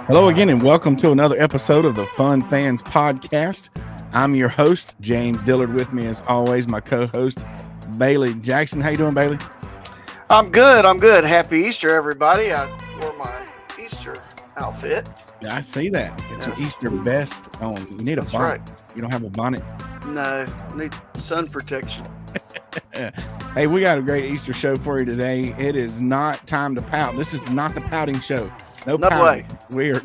Hello again, and welcome to another episode of the Fun Fans Podcast. I'm your host, James Dillard. With me, as always, my co-host, Bailey Jackson. How you doing, Bailey? I'm good. Happy Easter, everybody. I wore my Easter outfit. I see that. It's an Easter vest on. You need a That's bonnet. right. You don't have a bonnet? No, I need sun protection. Hey, we got a great Easter show for you today. It is not time to pout. This is not the pouting show. No pouting. We're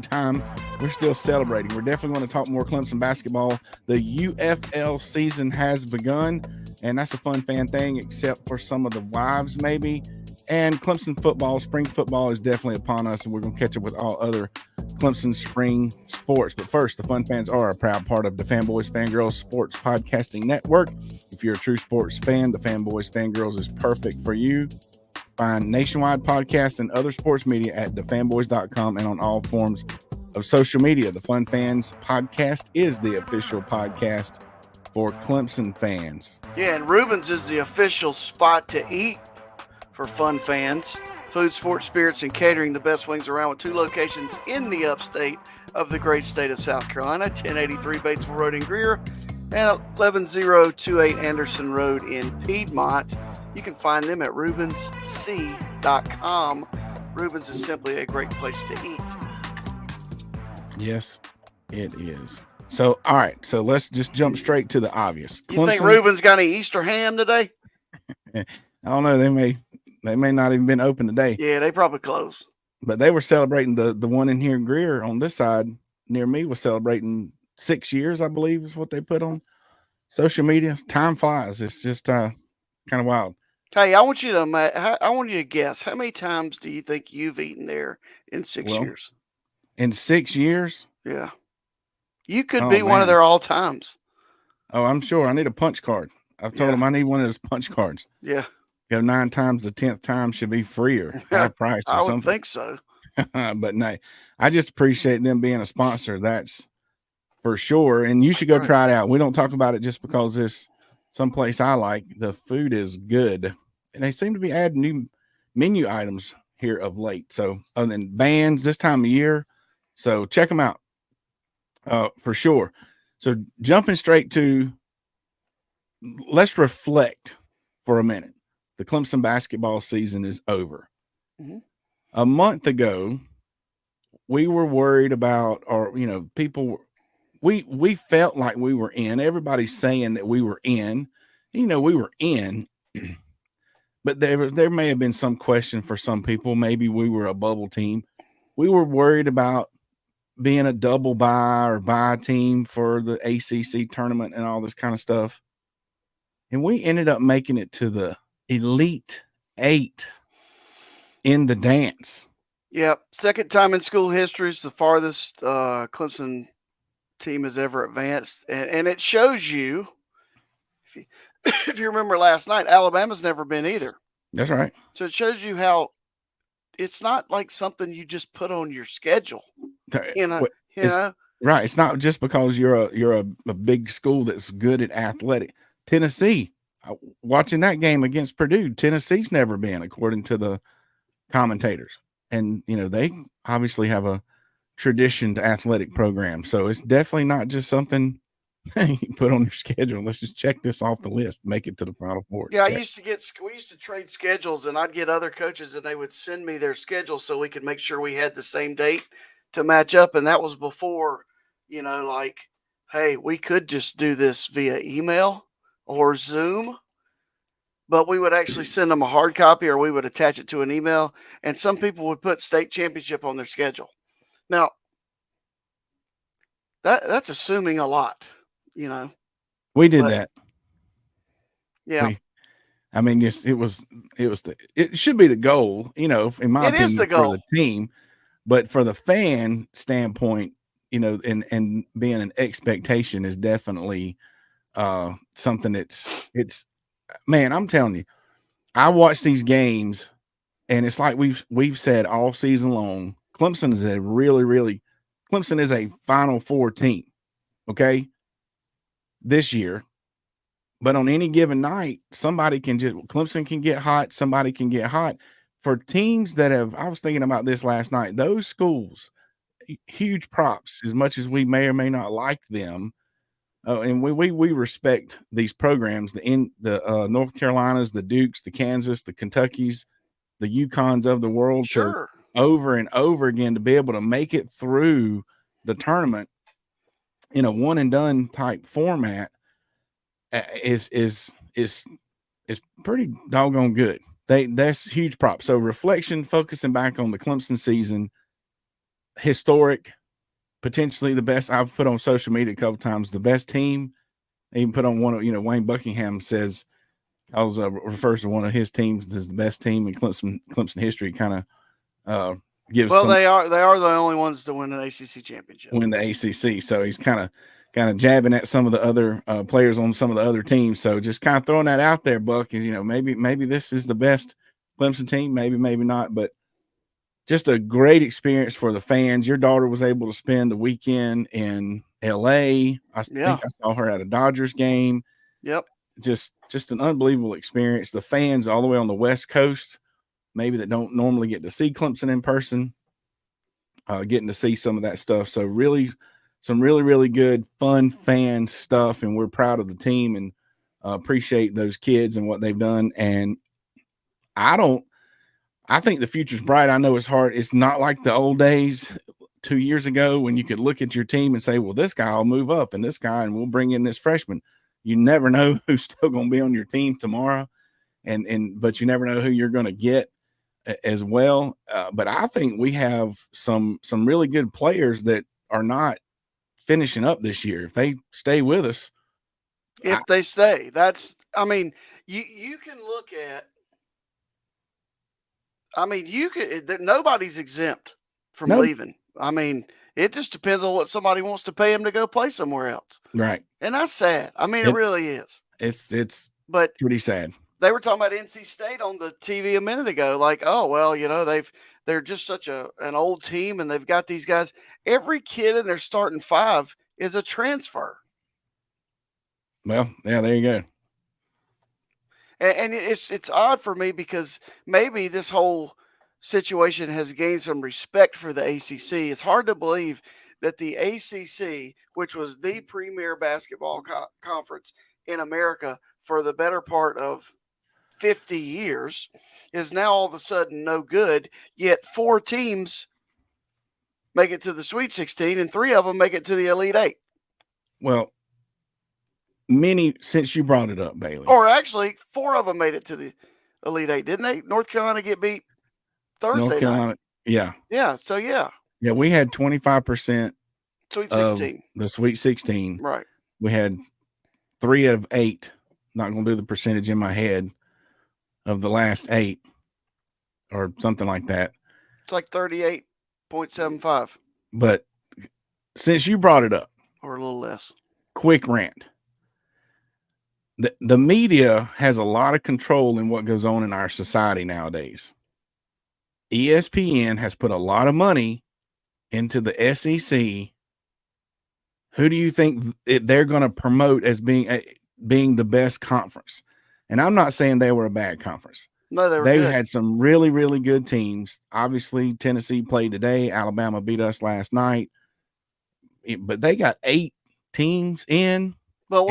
still celebrating. We're definitely going to talk more Clemson basketball. The UFL season has begun, and that's a fun fan thing, except for some of the wives, maybe. And Clemson football, spring football is definitely upon us, and we're going to catch up with all other Clemson spring sports. But first, the Fun Fans are a proud part of the Fanboys Fangirls Sports Podcasting Network. If you're a true sports fan, the Fanboys Fangirls is perfect for you. Find nationwide podcasts and other sports media at thefanboys.com and on all forms of social media. The Fun Fans Podcast is the official podcast for Clemson fans. Yeah, and Rubens is the official spot to eat for fun fans. Food, sports, spirits, and catering, the best wings around, with 2 locations in the upstate of the great state of South Carolina, 1083 Batesville Road in Greer and 11028 Anderson Road in Piedmont. You can find them at rubensc.com. Rubens is simply a great place to eat. Yes, it is. So, all right. So let's just jump straight to the obvious. You think Rubens got any Easter ham today? I don't know. They may not even been open today. Yeah, they probably closed. But they were celebrating the one in here in Greer on this side near me was celebrating 6 years, I believe, is what they put on social media. Time flies. It's just kind of wild. Hey, I want you to guess, how many times do you think you've eaten there in 6 years? In 6 years? Yeah. You could be one of their all times. Oh, I'm sure. I need a punch card. I've told them I need one of those punch cards. Yeah. Go 9 times, the 10th time should be free or high price or something. I would think so. But no, I just appreciate them being a sponsor. That's for sure. And you should go try it out. We don't talk about it just because it's someplace I like. The food is good. And they seem to be adding new menu items here of late. So other than bands this time of year. So check them out for sure. So jumping straight to, let's reflect for a minute. The Clemson basketball season is over. Mm-hmm. A month ago, we were worried about, or, people, we felt like we were in. Everybody's saying that we were in. We were in. But there may have been some question for some people. Maybe we were a bubble team. We were worried about being a double bye or bye team for the ACC tournament and all this kind of stuff. And we ended up making it to the Elite 8 in the dance. Yeah, second time in school history is the farthest Clemson team has ever advanced. And it shows you, if you remember last night, Alabama's never been either. That's right. So it shows you how it's not like something you just put on your schedule. Right. It's not just because you're a big school that's good at athletic. Tennessee, watching that game against Purdue, Tennessee's never been, according to the commentators. And, they obviously have a traditioned athletic program. So it's definitely not just something you put on your schedule. Let's just check this off the list, make it to the Final Four. Yeah, we used to trade schedules, and I'd get other coaches and they would send me their schedule so we could make sure we had the same date to match up. And that was before, hey, we could just do this via email or Zoom, but we would actually send them a hard copy or we would attach it to an email. And some people would put state championship on their schedule. Now, that's assuming a lot. We did that. Yeah. It should be the goal, in my opinion, for the team, but for the fan standpoint, and being an expectation is definitely something it's man, I'm telling you, I watch these games and it's like we've said all season long, Clemson is Clemson is a Final Four team. Okay. This year, but on any given night, Clemson can get hot. Somebody can get hot. For teams that I was thinking about this last night, those schools, huge props as much as we may or may not like them. And we respect these programs, the North Carolinas, the Dukes, the Kansas, the Kentuckys, the UConns of the world, to Sure. over and over again to be able to make it through the tournament in a one and done type format is pretty doggone good. That's huge props. So reflection, focusing back on the Clemson season, historic, potentially the best. I've put on social media a couple times, the best team. I even put on one of, Wayne Buckingham says, I was refers to one of his teams as the best team in Clemson history. Kind of gives. Well, they are the only ones to win an ACC championship. Win the ACC, so he's kind of jabbing at some of the other players on some of the other teams. So just kind of throwing that out there, Buck. Is maybe this is the best Clemson team, maybe not, but just a great experience for the fans. Your daughter was able to spend the weekend in LA. I think I saw her at a Dodgers game. Yep. Just an unbelievable experience. The fans all the way on the West Coast, maybe that don't normally get to see Clemson in person, getting to see some of that stuff. So really, some really good, fun fan stuff. And we're proud of the team and appreciate those kids and what they've done. And I think the future's bright. I know it's hard. It's not like the old days 2 years ago when you could look at your team and say, well, this guy will move up and this guy, and we'll bring in this freshman. You never know who's still going to be on your team tomorrow. But you never know who you're going to get as well. But I think we have some really good players that are not finishing up this year. If they stay with us. You can look at, nobody's exempt from leaving. It just depends on what somebody wants to pay him to go play somewhere else. Right. And that's sad. It really is. It's but pretty sad. They were talking about NC State on the TV a minute ago. Like, oh, well, they're just such an old team and they've got these guys. Every kid in their starting five is a transfer. Well, yeah, there you go. And it's odd for me because maybe this whole situation has gained some respect for the ACC. It's hard to believe that the ACC, which was the premier basketball conference in America for the better part of 50 years, is now all of a sudden no good, yet 4 teams make it to the Sweet 16 and 3 of them make it to the Elite 8. Well, since you brought it up, Bailey. Or actually, 4 of them made it to the Elite 8, didn't they? North Carolina get beat Thursday North Carolina, night. Yeah. Yeah, so yeah. Yeah, we had 25% Sweet 16. The Sweet 16. Right. We had 3 of 8. Not going to do the percentage in my head of the last 8 or something like that. It's like 38.75. But since you brought it up, or a little less, quick rant. The media has a lot of control in what goes on in our society nowadays. ESPN has put a lot of money into the SEC. Who do you think they're going to promote as being the best conference? And I'm not saying they were a bad conference. No, they good. had some really, really good teams. Obviously, Tennessee played today. Alabama beat us last night. But they got 8 teams in. But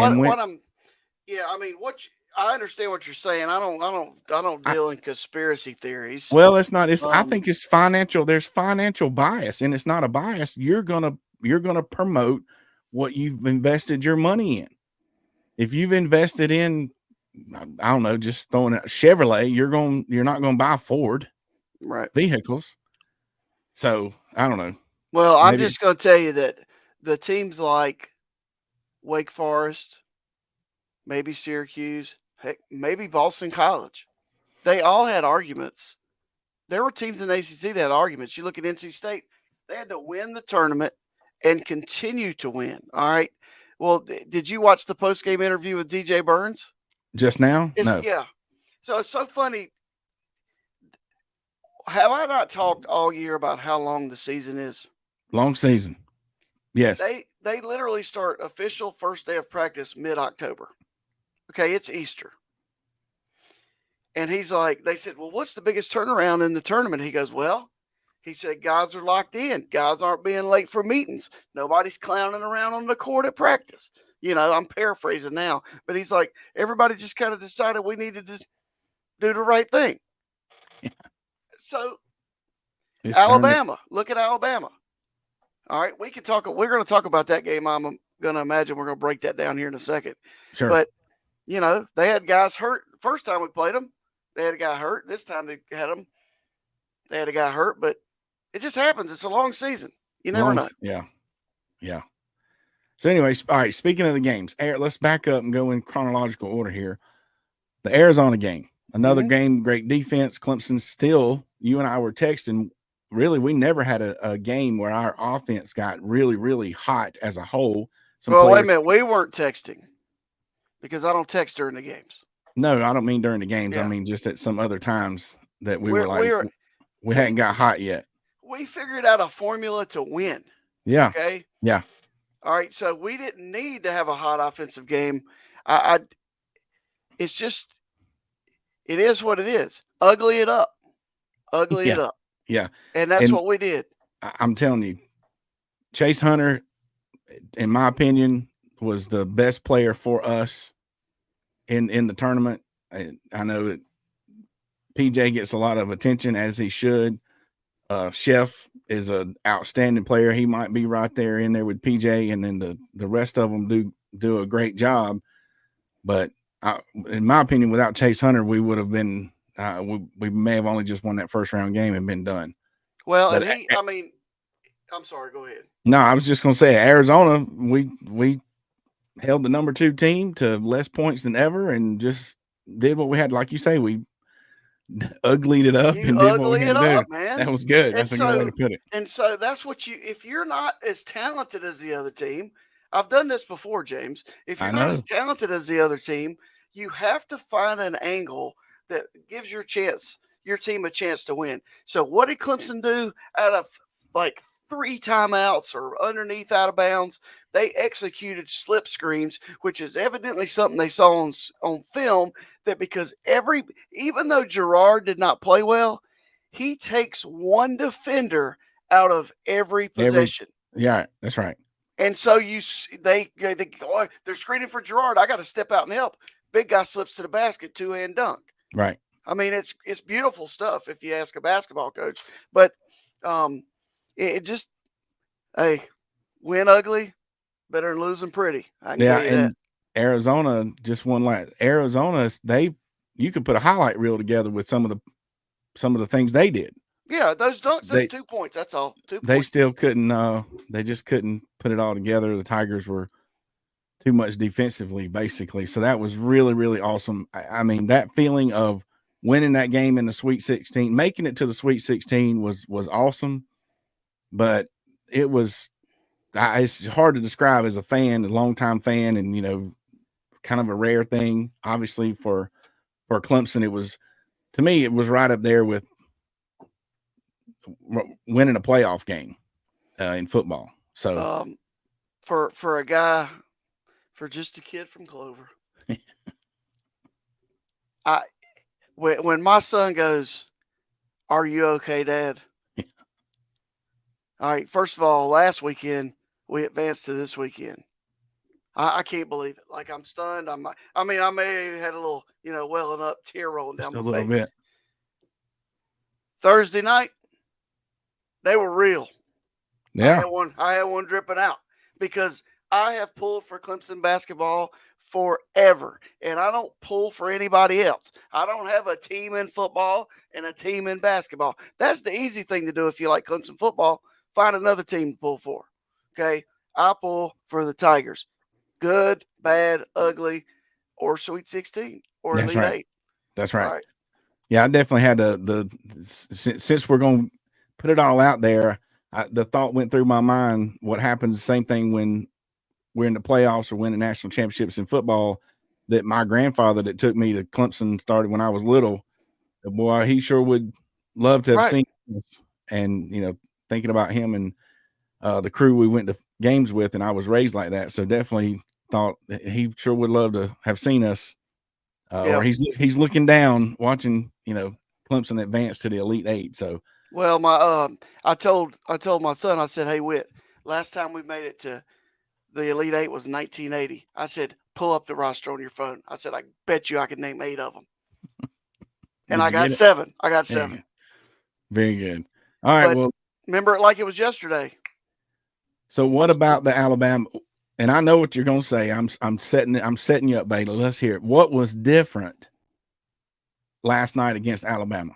I understand what you're saying. I don't deal in conspiracy theories. Well, it's not. I think it's financial. There's financial bias, and it's not a bias. You're gonna promote what you've invested your money in. If you've invested in, I don't know, just throwing out Chevrolet, you're not gonna buy Ford, right? Vehicles. So I don't know. Well, I'm just gonna tell you that the teams like Wake Forest, maybe Syracuse, heck, maybe Boston College, they all had arguments. There were teams in the ACC that had arguments. You look at NC State, they had to win the tournament and continue to win. All right. Well, did you watch the post-game interview with DJ Burns? Just now? No. Yeah. So it's so funny. Have I not talked all year about how long the season is? Long season. Yes. They literally start official first day of practice mid-October. Okay, it's Easter. And he's like, they said, well, what's the biggest turnaround in the tournament? He goes, well, He said, guys are locked in. Guys aren't being late for meetings. Nobody's clowning around on the court at practice. I'm paraphrasing now, but he's like, everybody just kind of decided we needed to do the right thing. Yeah. So, Alabama, look at Alabama. All right, we're going to talk about that game. I'm going to imagine we're going to break that down here in a second. Sure. But, they had guys hurt. First time we played them, they had a guy hurt. This time they had a guy hurt, but it just happens. It's a long season. You never know. Yeah. Yeah. So anyways, all right, speaking of the games, let's back up and go in chronological order here. The Arizona game, another game, great defense. Clemson still, you and I were texting, really, we never had a game where our offense got really, really hot as a whole. Wait a minute. We weren't texting because I don't text during the games. No, I don't mean during the games. Yeah. I mean just at some other times that we hadn't got hot yet. We figured out a formula to win. Yeah. Okay. Yeah. All right. So we didn't need to have a hot offensive game. It's just, it is what it is. Ugly it up. Ugly it up. Yeah. And that's what we did. I'm telling you, Chase Hunter, in my opinion, was the best player for us in the tournament. I know that PJ gets a lot of attention, as he should. Chef is an outstanding player. He might be right there in there with PJ, and then the rest of them do a great job. But in my opinion, without Chase Hunter, we would have been we may have only just won that first round game and been done. Well, but I'm sorry. Go ahead. No, I was just going to say Arizona. We held the number 2 team to less points than ever, and just did what we had. Like you say, we uglied it up and did what we had to do. Man. That was good. That's a good way to put it. And so that's what if you're not as talented as the other team, I've done this before, James. If you're not as talented as the other team, you have to find an angle that gives your team a chance to win. So what did Clemson do out of like 3 timeouts or underneath out of bounds? They executed slip screens, which is evidently something they saw on film, that because even though Gerard did not play well, he takes one defender out of every possession. Yeah, that's right. And so they're screening for Gerard. I got to step out and help. Big guy slips to the basket, 2-hand dunk. Right. I mean, it's beautiful stuff if you ask a basketball coach. But it just, hey, win ugly, better than losing pretty. I can tell you that. Arizona just won. Arizona, you could put a highlight reel together with some of the things they did. Yeah, those dunks, those 2 points. That's all. 2 points. They still couldn't. They just couldn't put it all together. The Tigers were too much defensively, basically. So that was really, really awesome. I mean, that feeling of winning that game in the Sweet 16, making it to the Sweet 16 was awesome. But it was, it's hard to describe as a fan, a longtime fan, and kind of a rare thing. Obviously, for Clemson, it was, to me, it was right up there with winning a playoff game in football. So for a guy, for just a kid from Clover, when my son goes, "Are you okay, Dad?" All right. First of all, last weekend we advanced to this weekend. I can't believe it. Like, I'm stunned. I may have had a little, welling up, tear rolling down my face. A little bit. Thursday night, they were real. Yeah. I had one dripping out because I have pulled for Clemson basketball forever, and I don't pull for anybody else. I don't have a team in football and a team in basketball. That's the easy thing to do if you like Clemson football. Find another team to pull for. Okay? I pull for the Tigers. Good, bad, ugly, or Sweet 16 or Elite 8. That's right. Right. Yeah, I definitely had since we're going to put it all out there, the thought went through my mind, what happens, the same thing when we're in the playoffs or winning national championships in football, that my grandfather that took me to Clemson started when I was little. Boy, he sure would love to have seen this. And, thinking about him and the crew we went to games with, and I was raised like that. So definitely thought he sure would love to have seen us. Or he's looking down, watching, Clemson advance to the Elite 8. So Well, I told my son, I said, "Hey, Whit, last time we made it to the Elite Eight was 1980." I said, "Pull up the roster on your phone." I said, "I bet you I could name 8 of them." And Did I you got get it? 7. I got There you 7. go. Very good. All right. But Well, remember it like it was yesterday. so what about the Alabama? And I know what you're going to say. I'm setting you up, Bailey. Let's hear it. What was different last night against Alabama?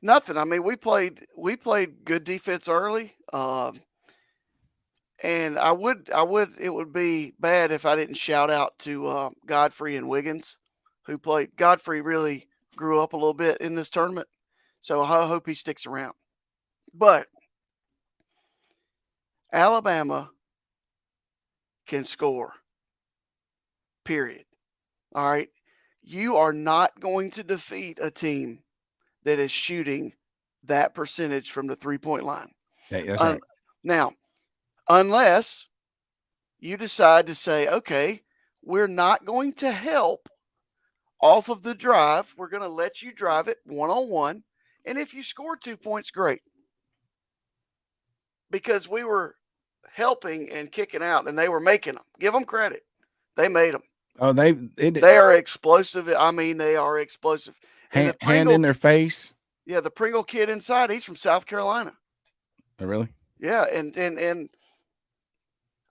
Nothing. I mean, we played good defense early. And it would be bad if I didn't shout out to Godfrey and Wiggins, who played. Godfrey really grew up a little bit in this tournament, so I hope he sticks around. But Alabama can score. Period. All right, you are not going to defeat a team that is shooting that percentage from the 3-point line. That's right. Now, unless you decide to say, okay, we're not going to help off of the drive. We're going to let you drive it one-on-one. And if you score 2 points, great. Because we were helping and kicking out, and they were making them. Give them credit. They made them. Oh, they are explosive. I mean, they are explosive. And the hand in their face. Yeah, the Pringle kid inside, he's from South Carolina. Oh, really? Yeah, and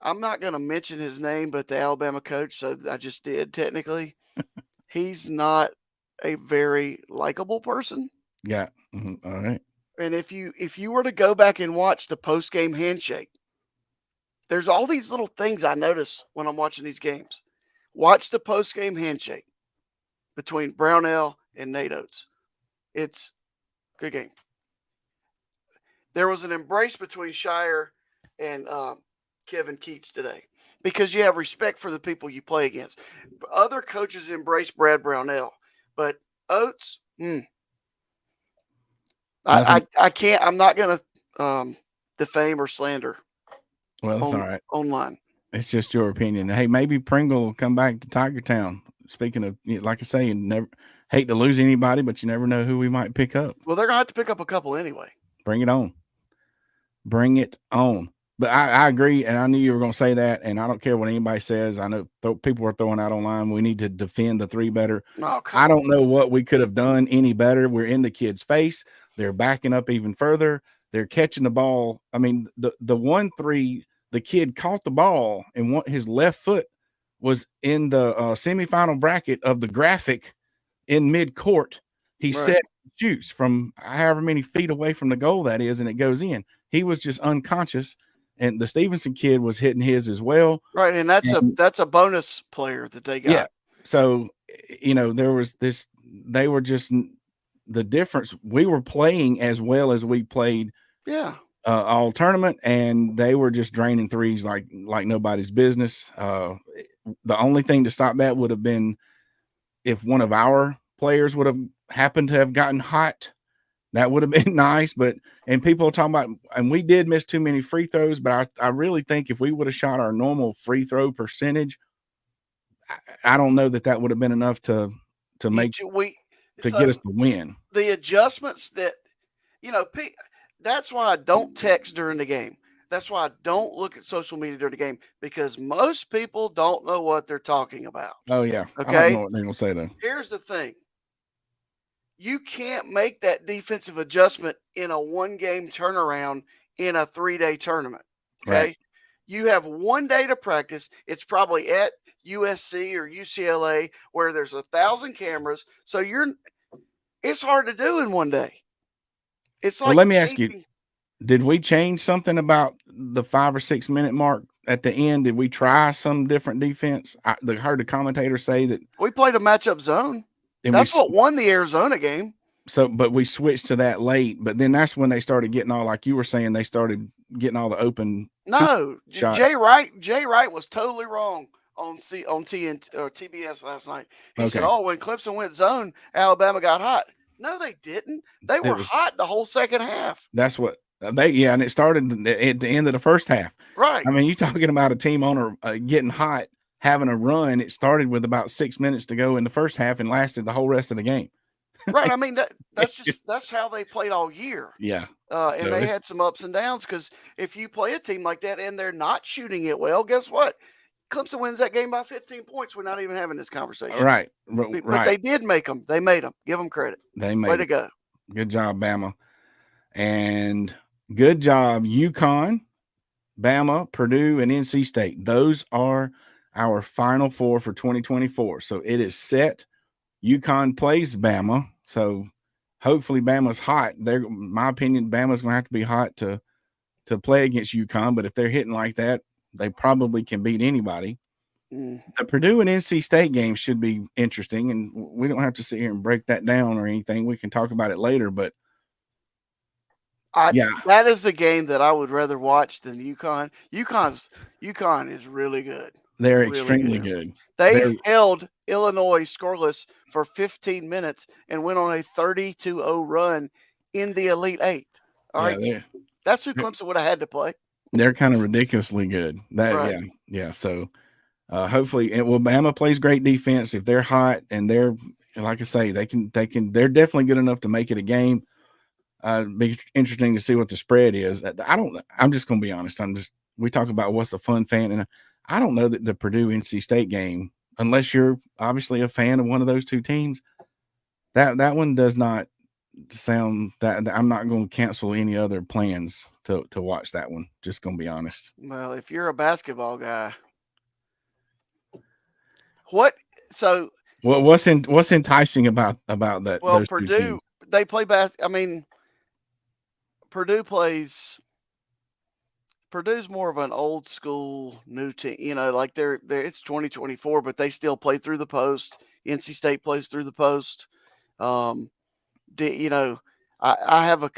I'm not going to mention his name, but the Alabama coach, so I just did technically. He's not a very likable person. Yeah. Mm-hmm. All right. And if you were to go back and watch the post-game handshake, there's all these little things I notice when I'm watching these games. Watch the post-game handshake between Brownell and Nate Oates. It's a good game. There was an embrace between Shire and Kevin Keats today because you have respect for the people you play against. Other coaches embrace Brad Brownell, but Oates, I can't. I'm not going to defame or slander. Well, that's all right. Online. It's just your opinion. Hey, maybe Pringle will come back to Tiger Town. Speaking of, like I say, you never hate to lose anybody, but you never know who we might pick up. Well, they're going to have to pick up a couple anyway. Bring it on. Bring it on. But I agree, and I knew you were going to say that, and I don't care what anybody says. I know people are throwing out online, we need to defend the 3 better. I don't know what we could have done any better. We're in the kid's face. They're backing up even further. They're catching the ball. I mean, the 1-3, the kid caught the ball, and his left foot was in the semifinal bracket of the graphic in mid-court. He set shoots from however many feet away from the goal that is, and it goes in. He was just unconscious, and the Stevenson kid was hitting his as well. Right, and that's a bonus player that they got. Yeah. So, there was this. They were just the difference. We were playing as well as we played. Yeah. All tournament, and they were just draining threes like nobody's business. The only thing to stop that would have been if one of our players would have happened to have gotten hot. That would have been nice, and people are talking about, and we did miss too many free throws, but I really think if we would have shot our normal free throw percentage, I don't know that would have been enough to get us to win. The adjustments that, that's why I don't text during the game. That's why I don't look at social media during the game, because most people don't know what they're talking about. Oh, yeah. Okay. I don't know what they're going to say, though. Here's the thing. You can't make that defensive adjustment in a 1-game turnaround in a 3-day tournament. Okay. Right. You have 1 day to practice. It's probably at USC or UCLA where there's 1,000 cameras. So it's hard to do in 1 day. It's like, well, let me ask you, did we change something about the 5 or 6 minute mark at the end? Did we try some different defense? I heard the commentator say that we played a matchup zone. That's what won the Arizona game. So, but we switched to that late, but then that's when they started getting all, like you were saying, they started getting all the open. No, shots. Jay Wright was totally wrong on TBS last night. He said, when Clemson went zone, Alabama got hot. No, they didn't. They were hot the whole second half. That's what and it started at the end of the first half. Right. I mean, you're talking about a team owner getting hot, having a run. It started with about 6 minutes to go in the first half and lasted the whole rest of the game. Right. I mean that's how they played all year. Yeah. And So they had some ups and downs because if you play a team like that and they're not shooting it well, guess what? Clemson wins that game by 15 points. We're not even having this conversation. right, But they did make them. They made them. Give them credit. They Way made to it. go. Good job, Bama, and good job, UConn, Bama, Purdue, and NC State. Those are our final four for 2024. So it is set. UConn plays Bama, so hopefully Bama's hot. They're, in my opinion, Bama's going to have to be hot to play against UConn. But if they're hitting like that, they probably can beat anybody. The Purdue and NC State game should be interesting, and we don't have to sit here and break that down or anything. We can talk about it later, but that is the game that I would rather watch than UConn. UConn is really good. They're really extremely good. They held Illinois scoreless for 15 minutes and went on a 30-0 run in the Elite Eight. All right, that's who Clemson would have had to play. They're kind of ridiculously good. Yeah. So hopefully, Bama plays great defense. If they're hot and they're, like I say, they're definitely good enough to make it a game. Be interesting to see what the spread is. I'm just going to be honest. We talk about what's a fun fan, and I don't know that the Purdue NC State game, unless you're obviously a fan of one of those two teams, that one does not sound that I'm not going to cancel any other plans to watch that one. Just going to be honest. Well, if you're a basketball guy, what's enticing about that? Well, those Purdue, they play I mean, Purdue's more of an old school new team. You know, like they're it's 2024, but they still play through the post. NC State plays through the post. You know, I have I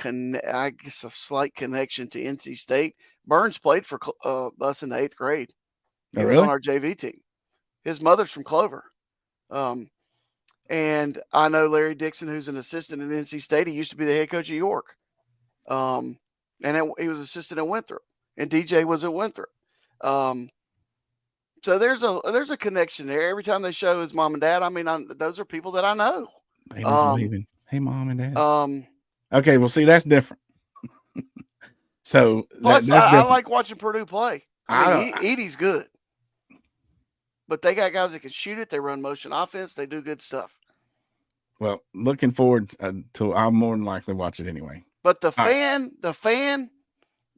guess a slight connection to NC State. Burns played for us in the 8th grade. He was on our JV team. His mother's from Clover. And I know Larry Dixon, who's an assistant at NC State. He used to be the head coach at York. And he was assistant at Winthrop. And DJ was at Winthrop. So there's a connection there. Every time they show his mom and dad, I mean, those are people that I know. Hey, mom and dad. Okay, well, see, that's different. So plus, I like watching Purdue play. I mean, Edie's good, but they got guys that can shoot it. They run motion offense. They do good stuff. Well, looking forward to. I'll more than likely watch it anyway. But the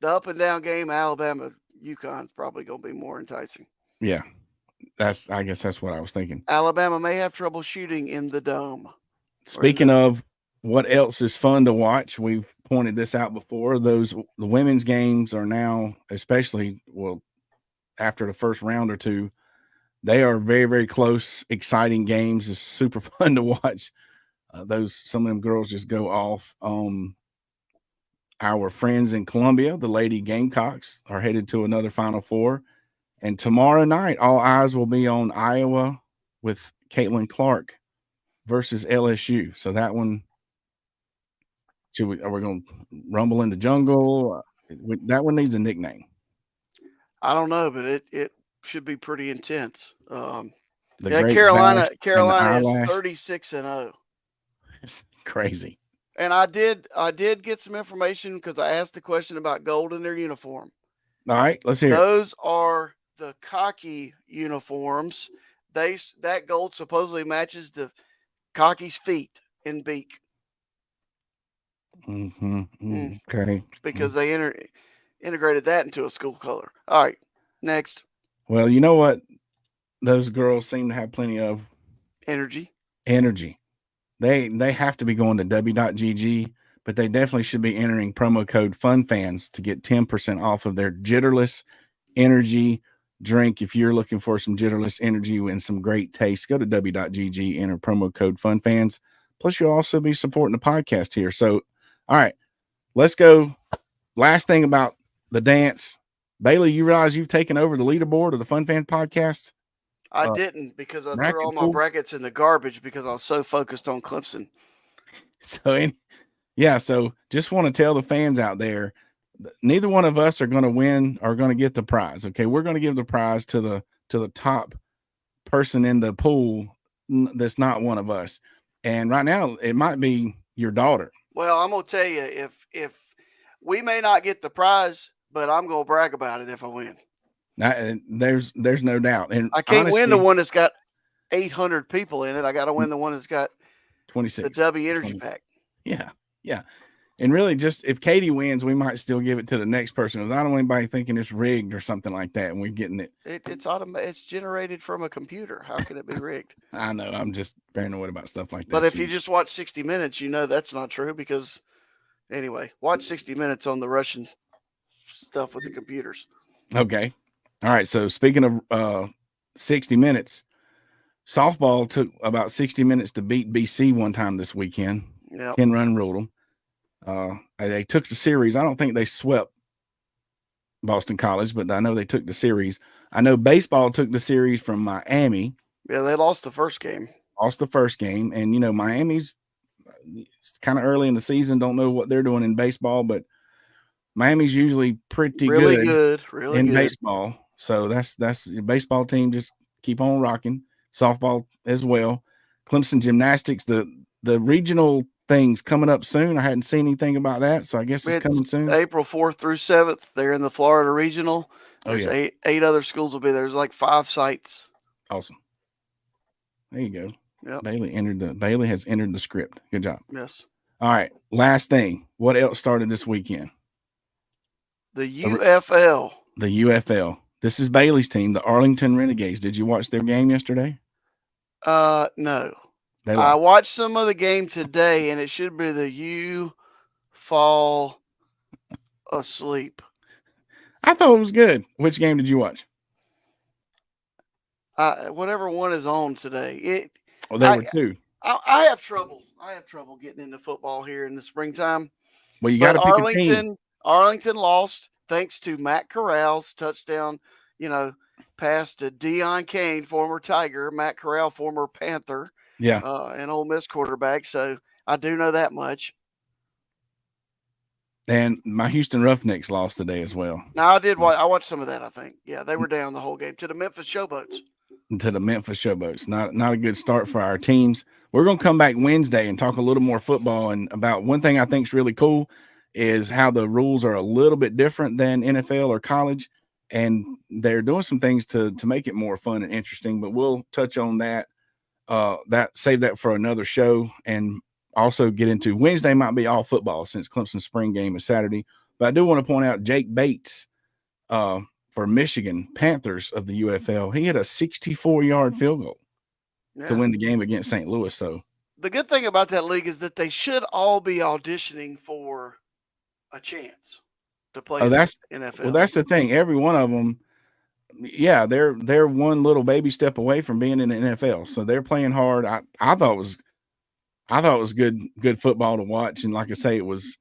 up and down game, Alabama, UConn is probably going to be more enticing. Yeah, I guess that's what I was thinking. Alabama may have trouble shooting in the dome. Speaking of what else is fun to watch, we've pointed this out before. The women's games are now, especially after the first round or two, they are very, very close, exciting games. It's super fun to watch. Some of them girls just go off. Our friends in Columbia, the Lady Gamecocks, are headed to another Final Four. And tomorrow night, all eyes will be on Iowa with Caitlin Clark versus LSU. So that one, are we going to rumble in the jungle? That one needs a nickname. I don't know, but it should be pretty intense. Carolina is 36-0. It's crazy. And I did get some information because I asked a question about gold in their uniform. All right, let's hear Those are the cocky uniforms. That gold supposedly matches the cocky's feet and beak. Okay. Because they integrated that into a school color. All right, next. Well, you know what? Those girls seem to have plenty of energy. They have to be going to w.gg, but they definitely should be entering promo code FUNFANS to get 10% off of their Jitterless Energy drink. If you're looking for some Jitterless Energy and some great taste, go to w.gg, enter promo code FUNFANS. Plus, you'll also be supporting the podcast here. So, all right, let's go. Last thing about the dance. Bailey, you realize you've taken over the leaderboard of the Fun Fan podcast? I didn't, because I threw all my brackets in the garbage because I was so focused on Clemson. So just want to tell the fans out there, neither one of us are going to win or going to get the prize. Okay, we're going to give the prize to the top person in the pool that's not one of us. And right now, it might be your daughter. Well, I'm gonna tell you, if we may not get the prize, but I'm gonna brag about it if I win. There's no doubt. And I can't honestly, win the one that's got 800 people in it. I got to win the one that's got 26. The W Energy Pack. Yeah, yeah. And really, just if Katie wins, we might still give it to the next person. Because I don't want anybody thinking it's rigged or something like that, and we're getting it. It's generated from a computer. How can it be rigged? I know. I'm just paranoid about stuff like that. But if you just watch 60 Minutes, you know that's not true because, anyway, watch 60 Minutes on the Russian stuff with the computers. Okay. All right. So speaking of 60 Minutes, softball took about 60 minutes to beat BC one time this weekend. Yeah. 10-run ruled them. They took the series. I don't think they swept Boston College, but I know they took the series. I know baseball took the series from Miami. Yeah, they lost the first game. And, you know, Miami's kind of early in the season. Don't know what they're doing in baseball, but Miami's usually pretty good in baseball. So that's the baseball team. Just keep on rocking. Softball as well. Clemson gymnastics, the regional things coming up soon. I hadn't seen anything about that, so I guess it's coming soon. April 4th through 7th. They're in the Florida Regional. There's eight other schools will be there. There's like 5 sites. Awesome. There you go. Yep. Bailey has entered the script. Good job. Yes. All right. Last thing. What else started this weekend? The UFL. The UFL. This is Bailey's team, the Arlington Renegades. Did you watch their game yesterday? No. I watched some of the game today, and it should be the U fall asleep. I thought it was good. Which game did you watch? Whatever one is on today. There were 2. I have trouble. Getting into football here in the springtime. Well, you got to pick a team. Arlington lost thanks to Matt Corral's touchdown. You know, pass to Deion Kane, former Tiger. Matt Corral, former Panther. Yeah. And Ole Miss quarterback. So I do know that much. And my Houston Roughnecks lost today as well. Now I did. I watched some of that. I think. Yeah, they were down the whole game to the Memphis Showboats. Not a good start for our teams. We're going to come back Wednesday and talk a little more football. And about one thing I think is really cool is how the rules are a little bit different than NFL or college. And they're doing some things to make it more fun and interesting. But we'll touch on that. Save that for another show, and also get into Wednesday might be all football since Clemson's spring game is Saturday. But I do want to point out Jake Bates for Michigan Panthers of the UFL. He had a 64-yard field goal to win the game against St. Louis. So the good thing about that league is that they should all be auditioning for a chance to play in the NFL. Well, that's the thing. Every one of them. Yeah, they're one little baby step away from being in the NFL. So they're playing hard. I thought it was good football to watch. And like I say, it was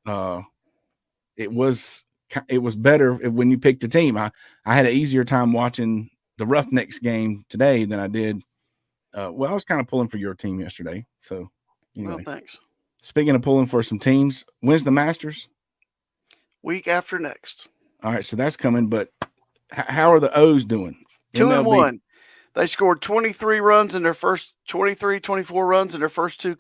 better when you picked a team. I had an easier time watching the Roughnecks game today than I did. I was kind of pulling for your team yesterday. So anyway. Well, thanks. Speaking of pulling for some teams, when's the Masters? Week after next. All right, so that's coming, but how are the O's doing? 2-1. They scored 23 runs in their first 24 runs in their first 2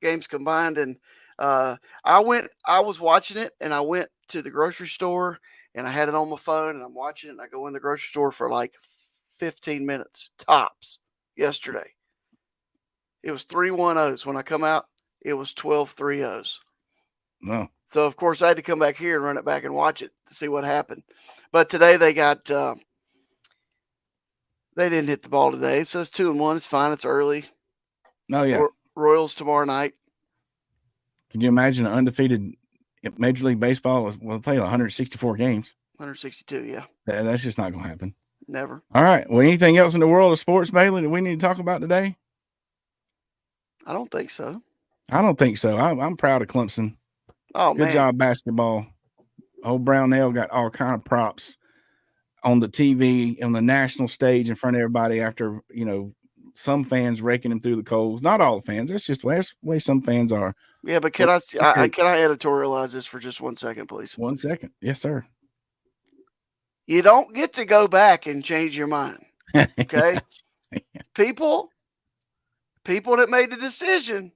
games combined. And I was watching it, and I went to the grocery store, and I had it on my phone, and I'm watching it, and I go in the grocery store for like 15 minutes tops yesterday. It was 3-1 O's. When I come out, it was 12-3 O's. No. So, of course, I had to come back here and run it back and watch it to see what happened. But today they got they didn't hit the ball today, so it's 2-1. It's fine. It's early. Oh, yeah. Royals tomorrow night. Can you imagine an undefeated Major League Baseball will play 164 games? 162, yeah. That's just not going to happen. Never. All right. Well, anything else in the world of sports, Bailey, that we need to talk about today? I don't think so. I'm proud of Clemson. Oh, Good job, basketball. Old Brownell got all kind of props on the TV, on the national stage in front of everybody after, some fans raking him through the coals. Not all the fans. That's just the way some fans are. Yeah, but can I editorialize this for just 1 second, please? 1 second. Yes, sir. You don't get to go back and change your mind. Okay? People that made the decision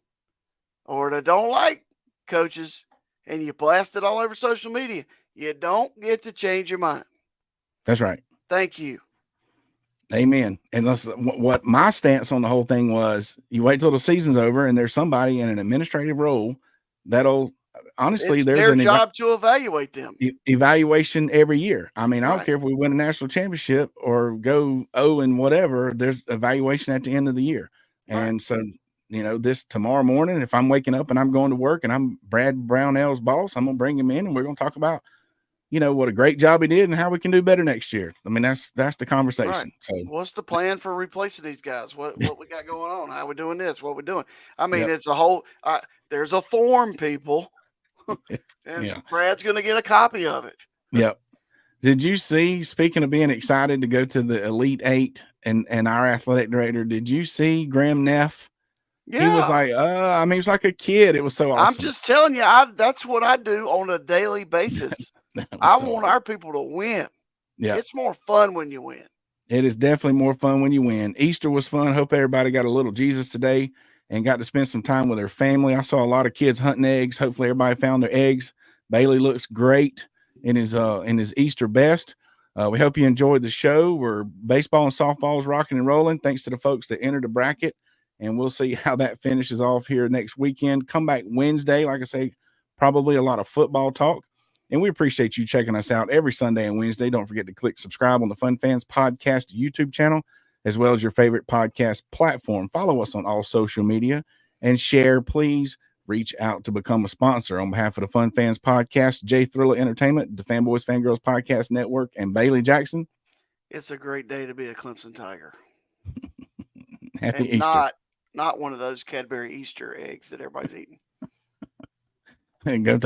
or that don't like coaches and you blast it all over social media, you don't get to change your mind. That's right. Thank you. Amen. And what my stance on the whole thing was, you wait till the season's over and there's somebody in an administrative role that'll, honestly, It's there's their an job to evaluate them. evaluation every year. I mean, I don't Right. care if we win a national championship or go 0 and whatever, there's evaluation at the end of the year. Right. And so, this tomorrow morning, if I'm waking up and I'm going to work and I'm Brad Brownell's boss, I'm going to bring him in and we're going to talk about, what a great job he did and how we can do better next year. I mean, that's the conversation. Right. So what's the plan for replacing these guys? What we got going on? How we doing this? What we doing? I mean, Yep. it's a whole. There's a form, people, and Yeah. Brad's going to get a copy of it. Yep. Did you see? Speaking of being excited to go to the Elite Eight and our athletic director, did you see Graham Neff? Yeah. He was like, I mean, he was like a kid. It was so awesome. I'm just telling you, that's what I do on a daily basis. I want our people to win. Yeah. It's more fun when you win. It is definitely more fun when you win. Easter was fun. Hope everybody got a little Jesus today and got to spend some time with their family. I saw a lot of kids hunting eggs. Hopefully everybody found their eggs. Bailey looks great in his Easter best. We hope you enjoyed the show. We're baseball and softball is rocking and rolling. Thanks to the folks that entered the bracket. And we'll see how that finishes off here next weekend. Come back Wednesday. Like I say, probably a lot of football talk. And we appreciate you checking us out every Sunday and Wednesday. Don't forget to click subscribe on the Fun Fans Podcast YouTube channel, as well as your favorite podcast platform. Follow us on all social media and share. Please reach out to become a sponsor. On behalf of the Fun Fans Podcast, Jay Thriller Entertainment, the Fanboys Fangirls Podcast Network, and Bailey Jackson. It's a great day to be a Clemson Tiger. Happy and Easter. Not one of those Cadbury Easter eggs that everybody's eating. Go Tigers.